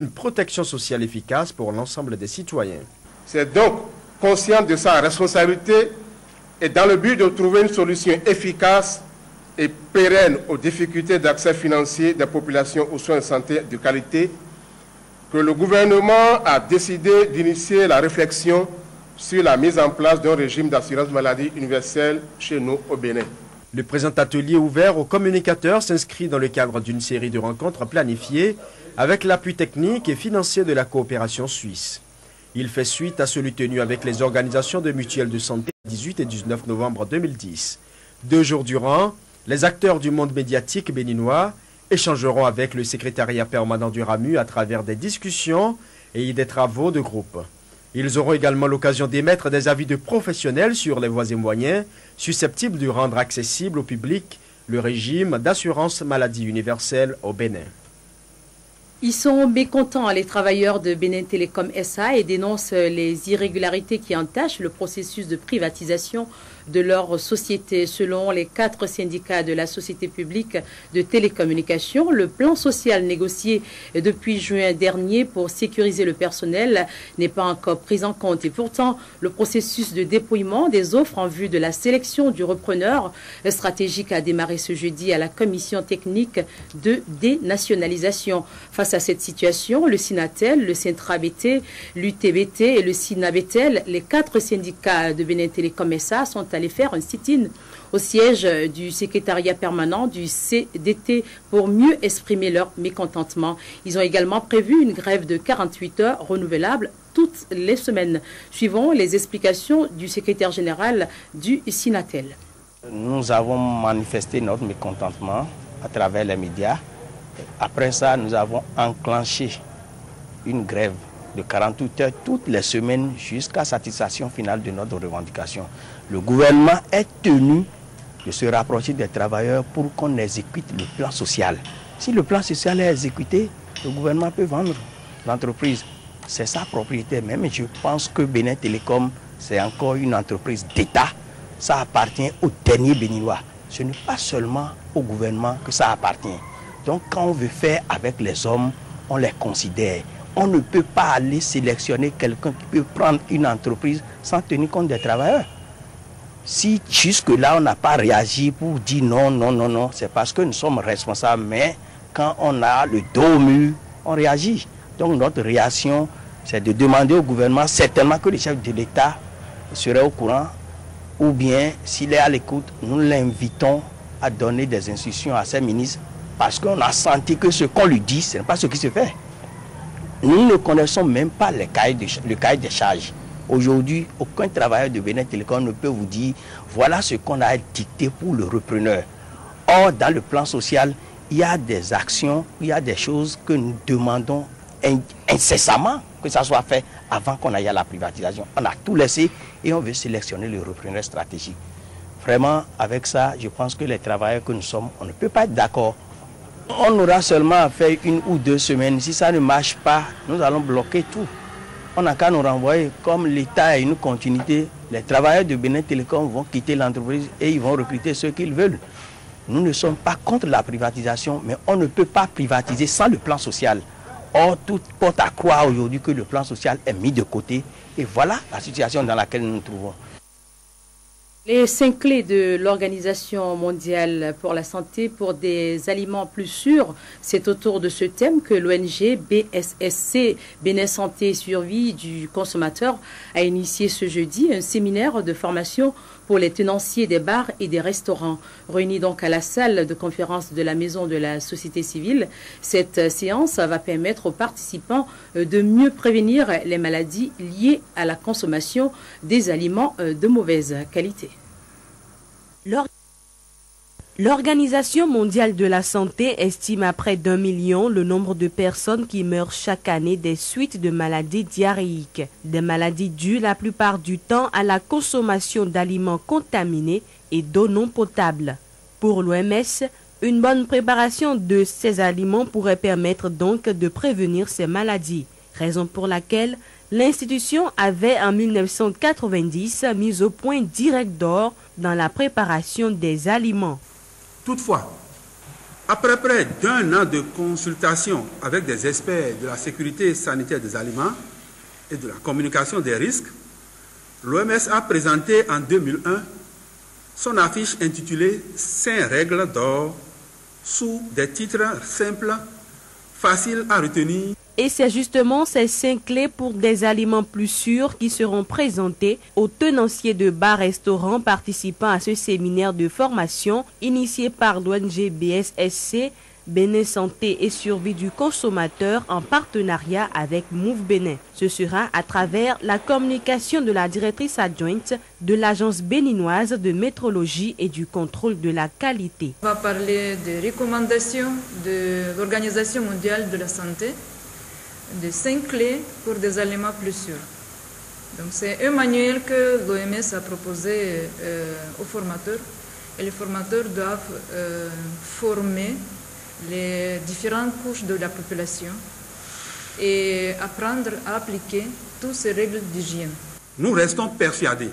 une protection sociale efficace pour l'ensemble des citoyens. C'est donc conscient de sa responsabilité et dans le but de trouver une solution efficace et pérenne aux difficultés d'accès financier des populations aux soins de santé de qualité que le gouvernement a décidé d'initier la réflexion sur la mise en place d'un régime d'assurance maladie universelle chez nous au Bénin. Le présent atelier ouvert aux communicateurs s'inscrit dans le cadre d'une série de rencontres planifiées avec l'appui technique et financier de la coopération suisse. Il fait suite à celui tenu avec les organisations de mutuelles de santé le 18 et 19 novembre 2010. 2 jours durant, les acteurs du monde médiatique béninois échangeront avec le secrétariat permanent du RAMU à travers des discussions et des travaux de groupe. Ils auront également l'occasion d'émettre des avis de professionnels sur les voies et moyens susceptibles de rendre accessible au public le régime d'assurance maladie universelle au Bénin. Ils sont mécontents, les travailleurs de Bénin Télécom SA, et dénoncent les irrégularités qui entachent le processus de privatisation de leur société. Selon les 4 syndicats de la société publique de télécommunications, le plan social négocié depuis juin dernier pour sécuriser le personnel n'est pas encore pris en compte. Et pourtant, le processus de dépouillement des offres en vue de la sélection du repreneur stratégique a démarré ce jeudi à la commission technique de dénationalisation. Face à cette situation, le Sinatel, le Sintra-BT, l'UTBT et le Sinabetel, les 4 syndicats de Bénin Télécom SA, sont allés faire un sit-in au siège du secrétariat permanent du CDT pour mieux exprimer leur mécontentement. Ils ont également prévu une grève de 48 heures renouvelable toutes les semaines. Suivons les explications du secrétaire général du Sinatel. Nous avons manifesté notre mécontentement à travers les médias. Après ça, nous avons enclenché une grève de 48 heures toutes les semaines jusqu'à satisfaction finale de notre revendication. Le gouvernement est tenu de se rapprocher des travailleurs pour qu'on exécute le plan social. Si le plan social est exécuté, le gouvernement peut vendre l'entreprise. C'est sa propriété même. Je pense que Bénin Télécom, c'est encore une entreprise d'État. Ça appartient aux derniers Béninois. Ce n'est pas seulement au gouvernement que ça appartient. Donc quand on veut faire avec les hommes, on les considère. On ne peut pas aller sélectionner quelqu'un qui peut prendre une entreprise sans tenir compte des travailleurs. Si jusque-là on n'a pas réagi pour dire non, non, non, non, c'est parce que nous sommes responsables. Mais quand on a le dos au mur, on réagit. Donc notre réaction, c'est de demander au gouvernement, certainement que le chef de l'État serait au courant, ou bien s'il est à l'écoute, nous l'invitons à donner des instructions à ses ministres, parce qu'on a senti que ce qu'on lui dit, ce n'est pas ce qui se fait. Nous ne connaissons même pas le cahier des charges. Aujourd'hui, aucun travailleur de Bénin Télécom ne peut vous dire voilà ce qu'on a dicté pour le repreneur. Or, dans le plan social, il y a des actions, il y a des choses que nous demandons incessamment que ça soit fait avant qu'on aille à la privatisation. On a tout laissé et on veut sélectionner le repreneur stratégique. Vraiment, avec ça, je pense que les travailleurs que nous sommes, on ne peut pas être d'accord. On aura seulement à faire 1 ou 2 semaines. Si ça ne marche pas, nous allons bloquer tout. On n'a qu'à nous renvoyer. Comme l'État a une continuité, les travailleurs de Bénin Télécom vont quitter l'entreprise et ils vont recruter ceux qu'ils veulent. Nous ne sommes pas contre la privatisation, mais on ne peut pas privatiser sans le plan social. Or, tout porte à croire aujourd'hui que le plan social est mis de côté. Et voilà la situation dans laquelle nous nous trouvons. Les 5 clés de l'Organisation mondiale pour la santé pour des aliments plus sûrs, c'est autour de ce thème que l'ONG BSSC, Bénin Santé et Survie du consommateur, a initié ce jeudi un séminaire de formation pour les tenanciers des bars et des restaurants. Réunis donc à la salle de conférence de la Maison de la Société Civile, cette séance va permettre aux participants de mieux prévenir les maladies liées à la consommation des aliments de mauvaise qualité. L'Organisation mondiale de la santé estime à près d'1 million le nombre de personnes qui meurent chaque année des suites de maladies diarrhéiques. Des maladies dues la plupart du temps à la consommation d'aliments contaminés et d'eau non potable. Pour l'OMS, une bonne préparation de ces aliments pourrait permettre donc de prévenir ces maladies. Raison pour laquelle l'institution avait en 1990 mis au point Direct d'or dans la préparation des aliments. Toutefois, Après près d'un an de consultation avec des experts de la sécurité sanitaire des aliments et de la communication des risques, l'OMS a présenté en 2001 son affiche intitulée « 5 règles d'or » sous des titres simples, faciles à retenir. Et c'est justement ces 5 clés pour des aliments plus sûrs qui seront présentés aux tenanciers de bars-restaurants participant à ce séminaire de formation initié par l'ONG BSSC, Bénin Santé et Survie du consommateur en partenariat avec Move Bénin. Ce sera à travers la communication de la directrice adjointe de l'Agence béninoise de métrologie et du contrôle de la qualité. On va parler des recommandations de l'Organisation mondiale de la santé, de 5 clés pour des aliments plus sûrs. Donc c'est un manuel que l'OMS a proposé aux formateurs. Et les formateurs doivent former les différentes couches de la population et apprendre à appliquer toutes ces règles d'hygiène. Nous restons persuadés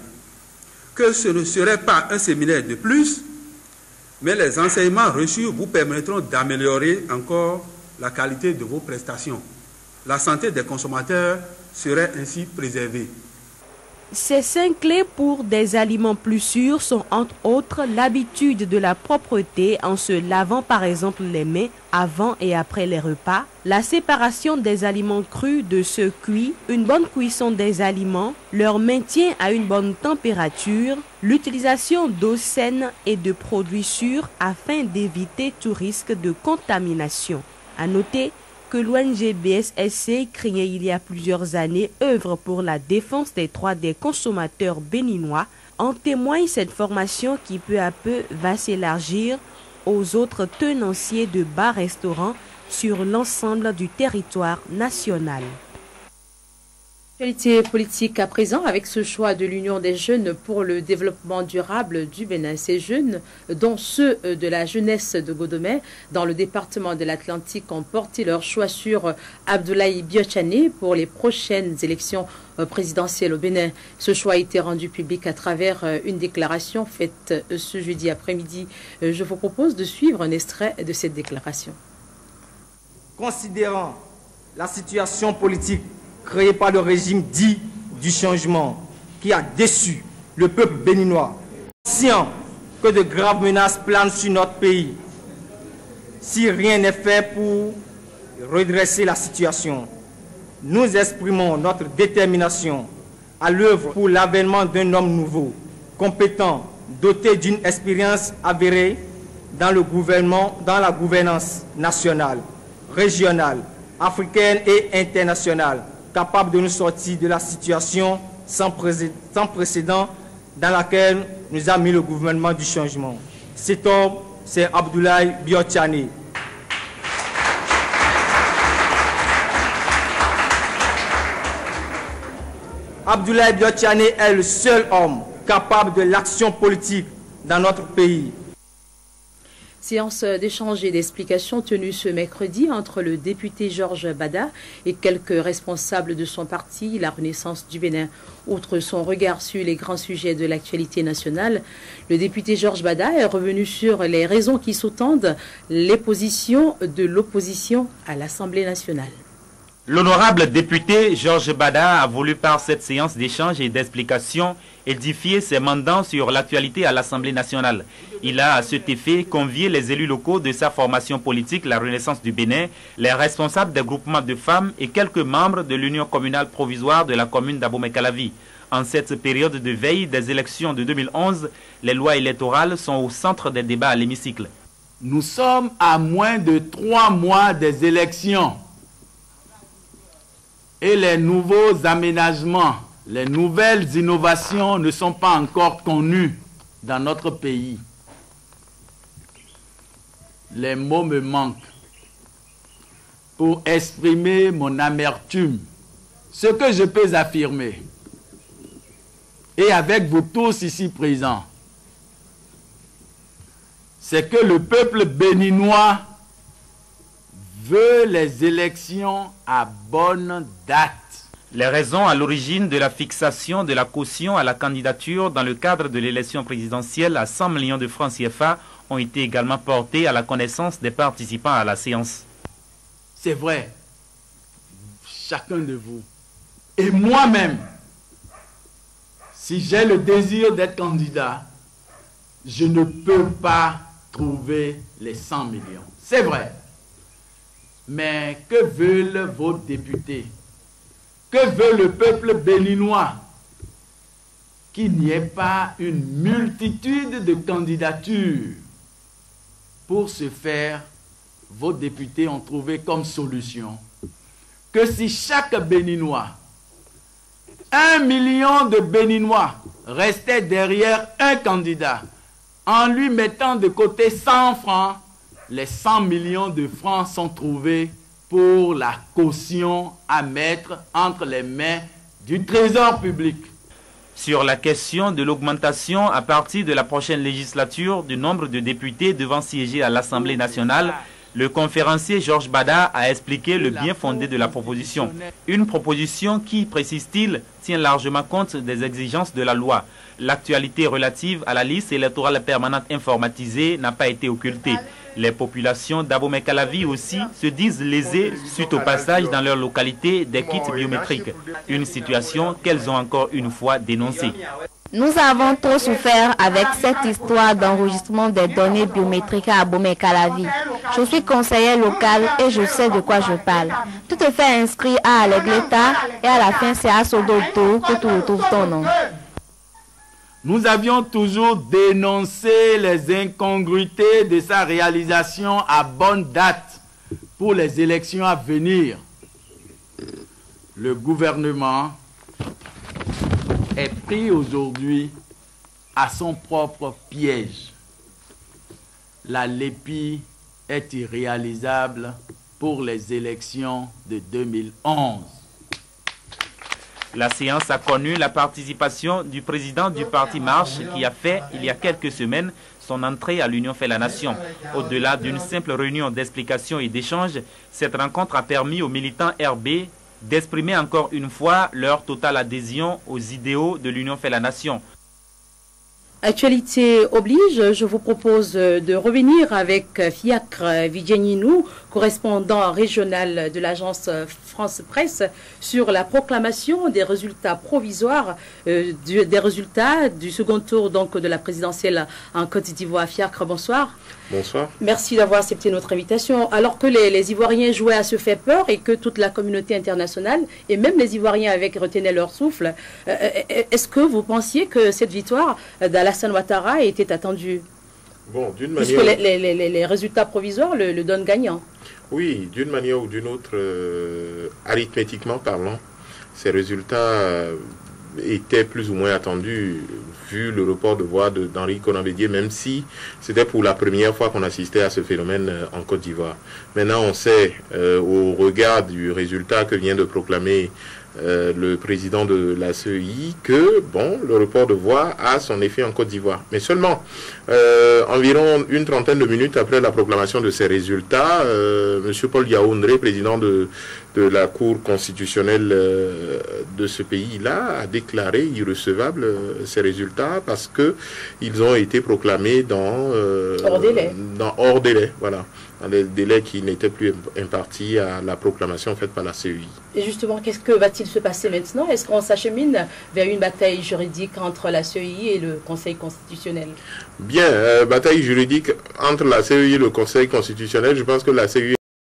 que ce ne serait pas un séminaire de plus, mais les enseignements reçus vous permettront d'améliorer encore la qualité de vos prestations. La santé des consommateurs serait ainsi préservée. Ces 5 clés pour des aliments plus sûrs sont entre autres l'habitude de la propreté en se lavant par exemple les mains avant et après les repas, la séparation des aliments crus de ceux cuits, une bonne cuisson des aliments, leur maintien à une bonne température, l'utilisation d'eau saine et de produits sûrs afin d'éviter tout risque de contamination. À noter que l'ONG BSSC, créée il y a plusieurs années, œuvre pour la défense des droits des consommateurs béninois. En témoigne cette formation qui peu à peu va s'élargir aux autres tenanciers de bars-restaurants sur l'ensemble du territoire national. Actualité politique à présent avec ce choix de l'Union des jeunes pour le développement durable du Bénin. Ces jeunes, dont ceux de la jeunesse de Godomé dans le département de l'Atlantique, ont porté leur choix sur Abdoulaye Biotchané pour les prochaines élections présidentielles au Bénin. Ce choix a été rendu public à travers une déclaration faite ce jeudi après-midi. Je vous propose de suivre un extrait de cette déclaration. Considérant la situation politique créé par le régime dit du changement qui a déçu le peuple béninois, conscient que de graves menaces planent sur notre pays. Si rien n'est fait pour redresser la situation, nous exprimons notre détermination à l'œuvre pour l'avènement d'un homme nouveau, compétent, doté d'une expérience avérée dans le gouvernement, dans la gouvernance nationale, régionale, africaine et internationale, capable de nous sortir de la situation sans précédent dans laquelle nous a mis le gouvernement du changement. Cet homme, c'est Abdoulaye Biotchané. Abdoulaye Biotchané est le seul homme capable de l'action politique dans notre pays. Séance d'échange et d'explication tenue ce mercredi entre le député Georges Bada et quelques responsables de son parti, la Renaissance du Bénin. Outre son regard sur les grands sujets de l'actualité nationale, le député Georges Bada est revenu sur les raisons qui sous-tendent les positions de l'opposition à l'Assemblée nationale. L'honorable député Georges Bada a voulu par cette séance d'échange et d'explication édifier ses mandants sur l'actualité à l'Assemblée nationale. Il a à cet effet convié les élus locaux de sa formation politique, la Renaissance du Bénin, les responsables des groupements de femmes et quelques membres de l'Union communale provisoire de la commune d'Abomey-Calavi. En cette période de veille des élections de 2011, les lois électorales sont au centre des débats à l'hémicycle. Nous sommes à moins de 3 mois des élections. Et les nouveaux aménagements, les nouvelles innovations ne sont pas encore connues dans notre pays. Les mots me manquent pour exprimer mon amertume. Ce que je peux affirmer, et avec vous tous ici présents, c'est que le peuple béninois veut les élections à bonne date. Les raisons à l'origine de la fixation de la caution à la candidature dans le cadre de l'élection présidentielle à 100 millions de francs CFA ont été également portés à la connaissance des participants à la séance. C'est vrai, chacun de vous, et moi-même, si j'ai le désir d'être candidat, je ne peux pas trouver les 100 millions. C'est vrai. Mais que veulent vos députés? Que veut le peuple béninois? Qu'il n'y ait pas une multitude de candidatures. Pour ce faire, vos députés ont trouvé comme solution que si chaque Béninois, 1 million de Béninois restaient derrière un candidat, en lui mettant de côté 100 francs, les 100 millions de francs sont trouvés pour la caution à mettre entre les mains du Trésor public. Sur la question de l'augmentation à partir de la prochaine législature du nombre de députés devant siéger à l'Assemblée nationale, le conférencier Georges Bada a expliqué le bien fondé de la proposition. Une proposition qui, précise-t-il, tient largement compte des exigences de la loi. L'actualité relative à la liste électorale permanente informatisée n'a pas été occultée. Les populations d'Abomey-Calavi aussi se disent lésées suite au passage dans leur localité des kits biométriques. Une situation qu'elles ont encore une fois dénoncée. Nous avons trop souffert avec cette histoire d'enregistrement des données biométriques à Abomey-Calavi. Je suis conseiller local et je sais de quoi je parle. Tout est fait inscrit à Alegleta et à la fin c'est à Sodoto que tu retrouves ton nom. Nous avions toujours dénoncé les incongruités de sa réalisation à bonne date pour les élections à venir. Le gouvernement est pris aujourd'hui à son propre piège. La LEPI est irréalisable pour les élections de 2011. La séance a connu la participation du président du parti Marche qui a fait, il y a quelques semaines, son entrée à l'Union fait la Nation. Au-delà d'une simple réunion d'explication et d'échange, cette rencontre a permis aux militants RB d'exprimer encore une fois leur totale adhésion aux idéaux de l'Union fait la Nation. Actualité oblige, je vous propose de revenir avec Fiacre Vidjaninou, correspondant régional de l'agence France Presse, sur la proclamation des résultats provisoires, des résultats du second tour donc, de la présidentielle en Côte d'Ivoire. Fiacre, bonsoir. Bonsoir. Merci d'avoir accepté notre invitation. Alors que les Ivoiriens jouaient à se faire peur et que toute la communauté internationale, et même les Ivoiriens retenaient leur souffle, est-ce que vous pensiez que cette victoire d'Alassane Ouattara était attendue? Bon, d'une manière... Puisque les résultats provisoires le donnent gagnant. Oui, d'une manière ou d'une autre, arithmétiquement parlant, ces résultats étaient plus ou moins attendus, vu le report de voix d'Henri Konan Bédié, même si c'était pour la première fois qu'on assistait à ce phénomène en Côte d'Ivoire. Maintenant, on sait, au regard du résultat que vient de proclamer le président de la CEI, que bon, le report de voix a son effet en Côte d'Ivoire. Mais seulement, environ une trentaine de minutes après la proclamation de ces résultats, M. Paul Yaoundé, président de la Cour constitutionnelle de ce pays-là, a déclaré irrecevables ces résultats parce que ils ont été proclamés hors délai, voilà, dans des délais qui n'étaient plus impartis à la proclamation faite par la CEI. Et justement, qu'est-ce que va-t-il se passer maintenant? Est-ce qu'on s'achemine vers une bataille juridique entre la CEI et le Conseil constitutionnel? Bien, bataille juridique entre la CEI et le Conseil constitutionnel, je pense que la CEI